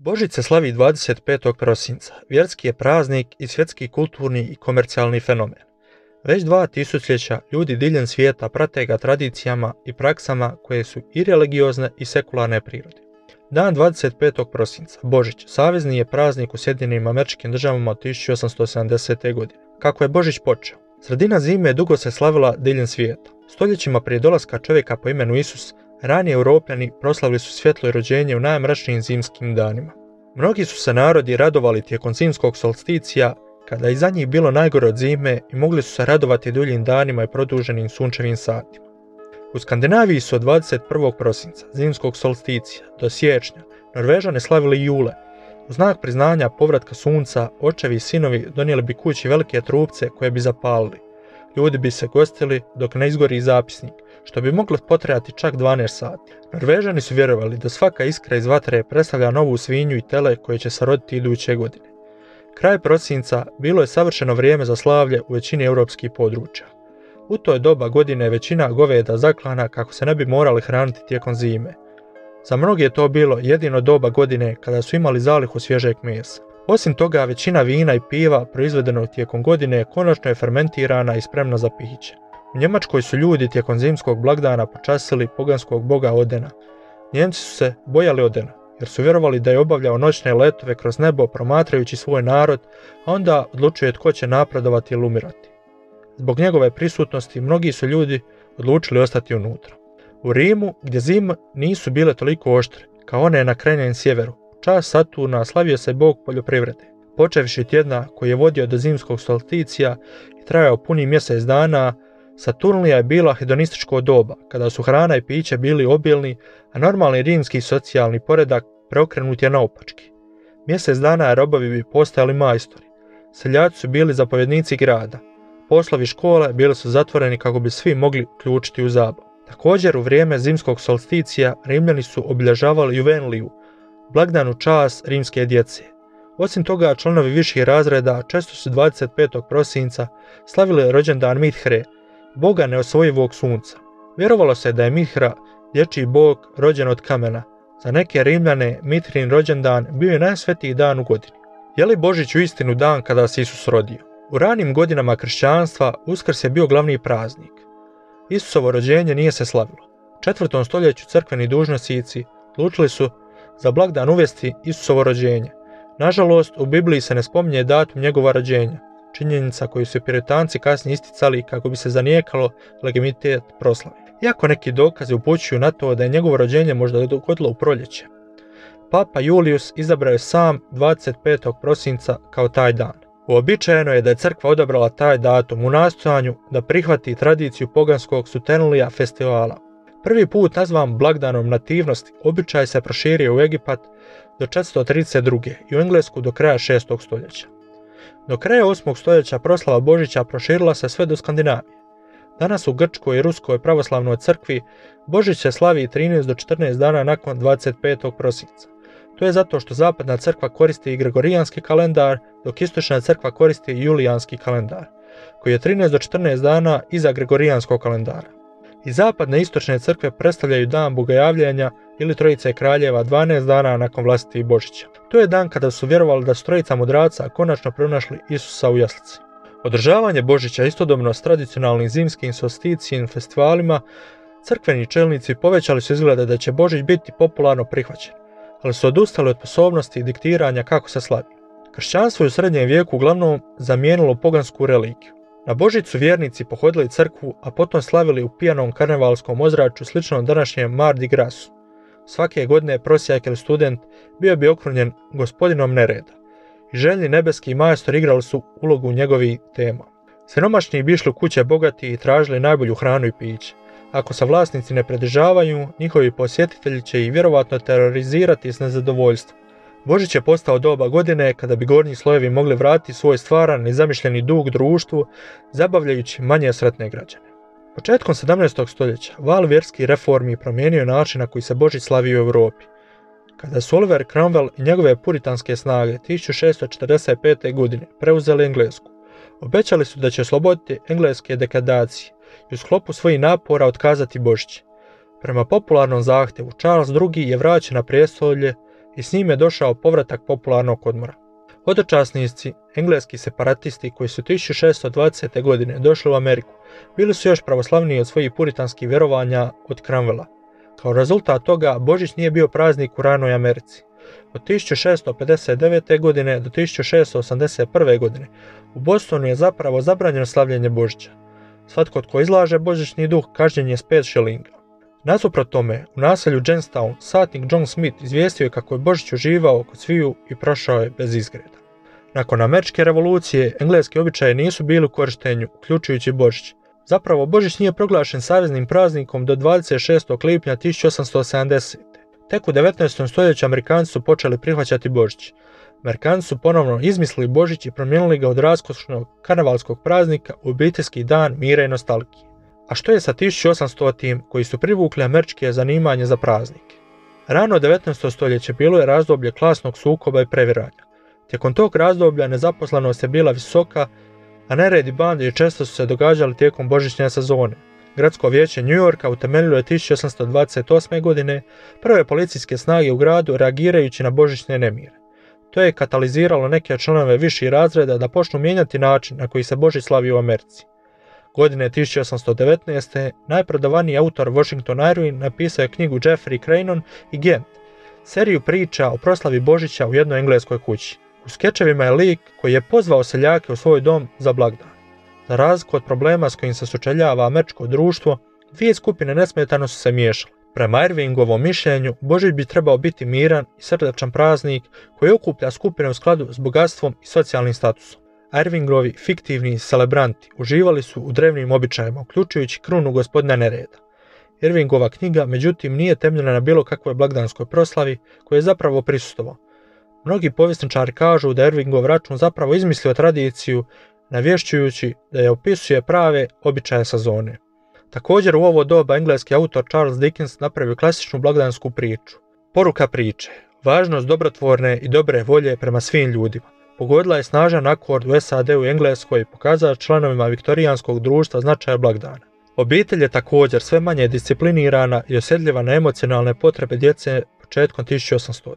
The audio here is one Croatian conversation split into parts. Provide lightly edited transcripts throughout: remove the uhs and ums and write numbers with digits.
Božić se slavi 25. prosinca. Vjerski je praznik i svjetski kulturni i komercijalni fenomen. Već 2 tisućljeća ljudi diljem svijeta prate ga tradicijama i praksama koje su i religiozne i sekularne prirode. Dan 25. prosinca, Božić, savezni je praznik u Sjedinjenim Američkim Državama od 1870. godine. Kako je Božić počeo? Sredina zime dugo se slavila diljem svijeta. Stoljećima prije dolaska čovjeka po imenu Isus, ranije Europljani proslavili su svjetlo i rođenje u najmračnijim zimskim danima. Mnogi su se narodi radovali tijekom zimskog solsticija, kada je iza njih bilo najgore od zime i mogli su se radovati duljim danima i produženim sunčevim satima. U Skandinaviji su od 21. prosinca, zimskog solsticija, do siječnja, Norvežani slavili jule. U znak priznanja povratka sunca, očevi i sinovi donijeli bi kući velike trupce koje bi zapalili. Ljudi bi se gostili dok ne izgori zapisnik, što bi moglo potrajati čak 12 sati. Norvežani su vjerovali da svaka iskra iz vatre predstavlja novu svinju i tele koje će se roditi iduće godine. Kraj prosinca bilo je savršeno vrijeme za slavlje u većini europskih područja. U to je doba godine većina goveda zaklana kako se ne bi morali hraniti tijekom zime. Za mnoge je to bilo jedino doba godine kada su imali zalihu svježeg mesa. Osim toga, većina vina i piva proizvedenog tijekom godine konačno je fermentirana i spremna za piće. U Njemačkoj su ljudi tijekom zimskog blagdana počastili poganskog boga Odena. Njemci su se bojali Odena, jer su vjerovali da je obavljao noćne letove kroz nebo promatrajući svoj narod, a onda odlučuje tko će napredovati ili umirati. Zbog njegove prisutnosti mnogi su ljudi odlučili ostati unutra. U Rimu, gdje zime nisu bile toliko oštre, kao one na krajnjem sjeveru, čast Saturna slavio se bog poljoprivrede. Počevši tjedna koji je vodio do zimskog solsticija i trajao puni mjesec dana, Saturnlija je bila hedonističko doba, kada su hrana i piće bili obilni, a normalni rimski socijalni poredak preokrenut je naopački. Mjesec dana robovi bi postajali majstori. Seljaci su bili zapovjednici grada. Poslovi škole bili su zatvoreni kako bi svi mogli uključiti u zabavu. Također u vrijeme zimskog solsticija Rimljani su obilježavali Juveniliju, blagdan u čast rimske djece. Osim toga, članovi viših razreda često su 25. prosinca slavili rođendan Mithre, boga neosvojivog sunca. Vjerovalo se da je Mithra, dječji bog, rođen od kamena. Za neke Rimljane Mithrin rođendan bio je najsvetiji dan u godini. Je li Božić uistinu dan kada se Isus rodio? U ranim godinama kršćanstva Uskrs je bio glavni praznik. Isusovo rođenje nije se slavilo. U 4. stoljeću crkveni dužnosnici odlučili su za blagdan uvesti Isusovo rođenje. Nažalost, u Bibliji se ne spominje datum njegova rođenja, činjenica koju su Puritanci kasnije isticali kako bi se zanijekalo legitimitet proslave. Iako neki dokazi upućuju na to da je njegovo rođenje možda dogodilo u proljeće. Papa Julius izabrao je sam 25. prosinca kao taj dan. Uobičajeno je da je crkva odabrala taj datum u nastojanju da prihvati tradiciju poganskog Saturnlija festivala. Prvi put nazvan blagdanom nativnosti, običaj se proširio u Egipat do 432. i u Englesku do kraja 6. stoljeća. Do kraja 8. stoljeća proslava Božića proširila se sve do Skandinavije. Danas u Grčkoj i Ruskoj pravoslavnoj crkvi Božić se slavi 13 do 14 dana nakon 25. prosinca. To je zato što zapadna crkva koristi i gregorijanski kalendar, dok istočna crkva koristi i julijanski kalendar, koji je 13 do 14 dana iza gregorijanskog kalendara. I zapadne i istočne crkve predstavljaju dan bogojavljenja ili Trojice kraljeva 12 dana nakon vlastitih Božića. To je dan kada su vjerovali da su trojica mudraca konačno pronašli Isusa u jaslici. Održavanje Božića istodobno s tradicionalnim zimskim solsticijskim festivalima, crkveni čelnici povećali su izglede da će Božić biti popularno prihvaćen, ali su odustali od sposobnosti diktiranja kako se slavi. Kršćanstvo je u srednjem vijeku uglavnom zamijenilo pogansku religiju. Na Božić su vjernici pohodili crkvu, a potom slavili u pijanom karnevalskom ozračju sličnom današnjem Mardi Grasu. Svake godine prosjak ili student bio bi okrunjen gospodinom nereda. I željni nebeski majstori igrali su ulogu njegovih tema. Siromašni bi išli u kuće bogati i tražili najbolju hranu i piće. Ako se vlasnici ne pridržavaju, njihovi posjetitelji će ih vjerovatno terorizirati s nezadovoljstvom. Božić je postao doba godine kada bi gornji slojevi mogli vratiti svoj stvaran i zamišljeni dug društvu, zabavljajući manje sretne građane. Početkom 17. stoljeća val vjerskih reformi promijenio način na koji se Božić slavi u Europi. Kada su Oliver Cromwell i njegove puritanske snage 1645. godine preuzeli Englesku, obećali su da će osloboditi engleske dekadacije i u sklopu svojih napora otkazati Božić. Prema popularnom zahtjevu Charles II je vraćen na prijestolje i s njim je došao povratak popularnog odmora. Hodočasnici, engleski separatisti koji su 1620. godine došli u Ameriku, bili su još pravoslavniji od svojih puritanskih vjerovanja od Cromwella. Kao rezultat toga, Božić nije bio praznik u ranoj Americi. Od 1659. godine do 1681. godine u Bostonu je zapravo zabranjeno slavljenje Božića. Svatko tko izlaže božićni duh kažnjen je s 5 šilinga. Nasuprot tome, u naselju Jamestown satnik John Smith izvijestio je kako je Božić uživao kod sviju i prošao je bez izgreda. Nakon Američke revolucije, engleski običaji nisu bili u korištenju, uključujući Božić. Zapravo, Božić nije proglašen saveznim praznikom do 26. lipnja 1870. Tek u 19. stoljeću Amerikanci su počeli prihvaćati Božić. Amerikanci su ponovno izmislili Božić i promijenili ga od raskošnog karnevalskog praznika u obiteljski dan mira i nostalgije. A što je sa 1800-tim koji su privukli američke zanimanje za praznike? Rano 19. stoljeće bilo je razdoblje klasnog sukoba i previranja. Tijekom tog razdoblja nezaposlenost je bila visoka, a neredi bande često su se događali tijekom božićne sezone. Gradsko vijeće New Yorka utemeljilo je 1828. godine prve policijske snage u gradu reagirajući na božićne nemire. To je kataliziralo neke članove viših razreda da počnu mijenjati način na koji se Božić slavi u Americi. Godine 1819. najprodavaniji autor Washington Irving napisao je knjigu Jeffrey Cranon i Gent, seriju priča o proslavi Božića u jednoj engleskoj kući. U skečevima je lik koji je pozvao seljake u svoj dom za blagdan. Za razliku od problema s kojim se sučeljava američko društvo, dvije skupine nesmetano su se miješale. Prema Irvingovom mišljenju, Božić bi trebao biti miran i srdačan praznik koji okuplja skupine u skladu s bogatstvom i socijalnim statusom. Irvingovi fiktivni celebranti uživali su u drevnim običajima, uključujući krunu gospodina nereda. Irvingova knjiga, međutim, nije temeljena na bilo kakvoj blagdanskoj proslavi koje je zapravo prisustvovao. Mnogi povjesničari kažu da Irvingov račun zapravo izmislio tradiciju, navješćujući da je opisuje prave običaje sezone. Također u ovo doba engleski autor Charles Dickens napravio klasičnu blagdansku priču. Poruka priče, važnost dobrotvorne i dobre volje prema svim ljudima, pogodila je snažan akord u SAD-u i Engleskoj i pokazala članovima viktorijanskog društva značaja blagdana. Obitelj je također sve manje disciplinirana i osjetljiva na emocionalne potrebe djece početkom 1800.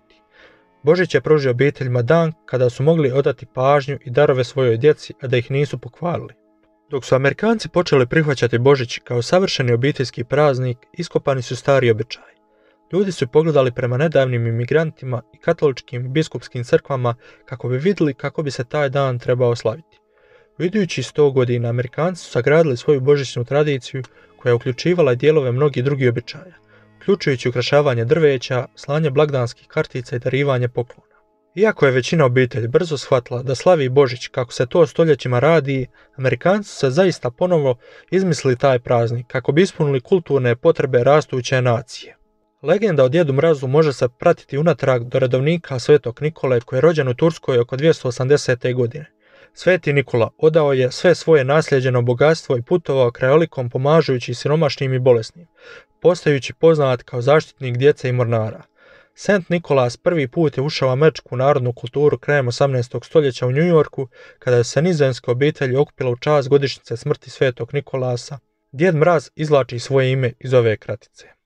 Božić je pružio obiteljima dan kada su mogli odati pažnju i darove svojoj djeci, a da ih nisu pokvarili. Dok su Amerikanci počeli prihvaćati Božić kao savršeni obiteljski praznik, iskopani su stari običaji. Ljudi su pogledali prema nedavnim imigrantima i katoličkim biskupskim crkvama kako bi vidjeli kako bi se taj dan trebao slaviti. U idućih 100 godina Amerikanci su sagradili svoju božićnu tradiciju koja je uključivala dijelove mnogih drugih običaja, uključujući ukrašavanje drveća, slanje blagdanskih kartica i darivanje poklona. Iako je većina obitelji brzo shvatila da slavi Božić kako se to stoljećima radi, Amerikanci su se zaista ponovo izmislili taj praznik kako bi ispunili kulturne potrebe rastuće nacije. Legenda o Djedu Mrazu može se pratiti unatrag do redovnika Svetog Nikole koji je rođen u Turskoj oko 280. godine. Sveti Nikola odao je sve svoje nasljeđeno bogatstvo i putovao krajolikom pomažujući siromašnim i bolesnim, postajući poznat kao zaštitnik djece i mornara. St. Nikolas prvi put je ušao u američku narodnu kulturu krajem 18. stoljeća u New Yorku kada se nizozemske obitelji okupila u čast godišnjice smrti Svetog Nikolasa. Djed Mraz izvlači svoje ime iz ove kratice.